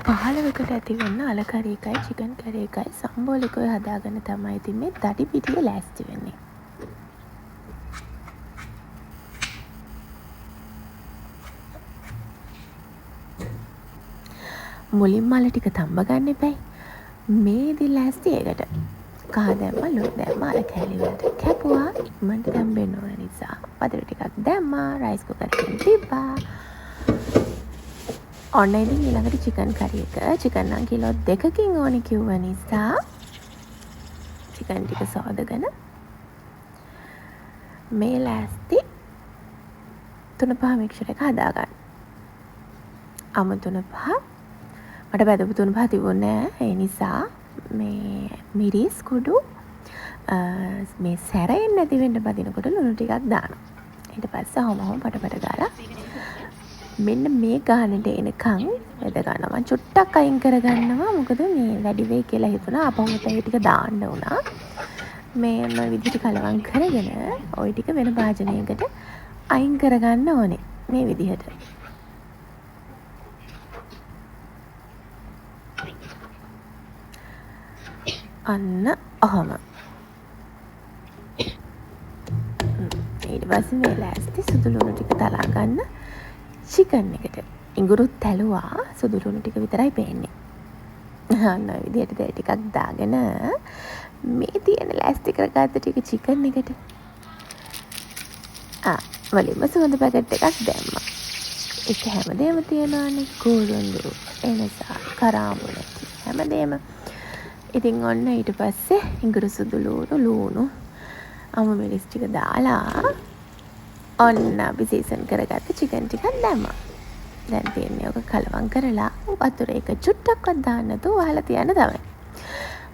15කට ඇති වෙන්න අල කරි එකයි චිකන් කරි එකයි සම්බෝලෙකුයි හදාගෙන තමයි ඉතින් මේ තටි පිටිය ලෑස්ති වෙන්නේ. මුලින්ම අල ටික තම්බ ගන්න එපයි. මේ ඉතින් ලෑස්ති ඒකට. කහ දැම්මා, ලුණු දැම්මා, අල කෑලි වලට කැපුවා. ඉක්මනට තම්බෙන්න ඕන නිසා වතුර ටිකක් දැම්මා, රයිස් කුකර් එකෙන් තිබ්බා. ඔන්න ඉතින් ඊළඟට චිකන් කරි එක. චිකන් නම් කිලෝ 2කින් ඕනේ කිව්ව නිසා චිකන් ටික සෝදගෙන මේ ලෑස්ති 3-5 මික්ෂර් එක හදාගන්න. අමු 3-5 මට බැදපු 3-5 තිබුණේ නැහැ. ඒ නිසා මේ මිරිස් කුඩු මේ සැරෙන්නේ නැති වෙන්න බදිනකොට ලුණු ටිකක් දානවා. ඊට පස්සේ හොම පටපට ගාලා මෙන්න මේ ගානට එනකන් වැද ගන්නවා. මම චුට්ටක් අයින් කරගන්නවා. මොකද මේ වැඩි වෙයි කියලා හිතුණා. අපහුත් ඒ ටික දාන්න උනා. මේම විදිහට කලවම් කරගෙන ওই ටික වෙන භාජනයකට අයින් කරගන්න ඕනේ. මේ විදිහට. අන්න ඔහම. ඊට පස්සේ මේ ලෑස්ති සුදු ලුණු ටික තලා ගන්න චිකන් එකට. ඉඟුරුත් තැලුවා සුදු ලුණු ටික විතරයි පේන්නේ. අන්න ඔය විදිහට දෙය ටිකක් දාගෙන මේ තියෙන ලෑස්ති කරගත්ත ටික චිකන් එකට වලින්ම සුවඳ පැකට් එකක් දැම්මා. ඒක හැමදේම තියෙනවානේ. කුරුඳු, එනසා, කරාඹු නැති හැමදේම. ඉතින් ඔන්න ඊට පස්සේ ඉඟුරු සුදු ලුණු අමු මිරිස් ටික දාලා ඔන්න අපි සීසන් කරගත්ත චිකන් ටිකක් දැම්මා. දැන් තියන්නේ ඔක කලවම් කරලා වතුර එක චුට්ටක්වත් දාන්න නැතුව වහලා තියන්න තමයි.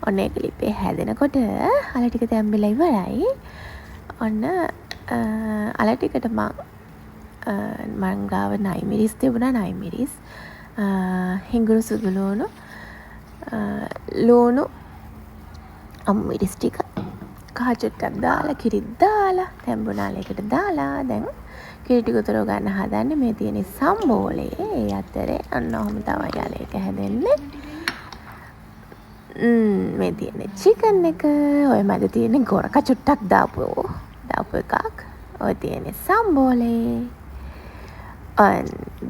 ඔන්න ඒක ලිපේ හැදෙනකොට අල ටික තැම්බිලා ඉවරයි. ඔන්න අල ටිකට මං ගාව නයි මිරිස් තිබුණා. නයි මිරිස් හිඟුරු සුදු ලුණු අමු මිරිස් ටික කහ චුට්ටක් දාලා කිරිත් දාලා තැඹුණාලයකට දාලා දැන් කිරි ටික උතරව ගන්න හදන්නේ. මේ තියෙන සම්බෝලේ. ඒ අතරේ අන්න ඔහොම තමයි යාලේක හැදෙන්නේ. මේ තියෙන චිකන් එක. ඔය මැද තියෙන ගොරක චුට්ටක් දාපු එකක්. ඔය තියෙන සම්බෝලේ.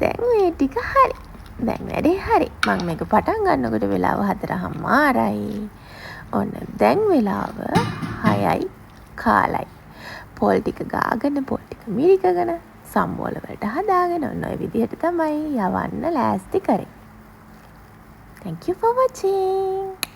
දැන් මේ ටික හරි. දැන් වැඩේ හරි. මම මේක පටන් ගන්නකොට වෙලාව 4:00යි. ඔන්න දැන් වෙලාව 6යි කාලයි. පොල් ටික ගාගෙන පොල් ටික මිරිකගෙන සම්බෝල වලට හදාගෙන ඔන්න ඔය විදිහට තමයි යවන්න ලෑස්ති කරේ. Thank you for watching.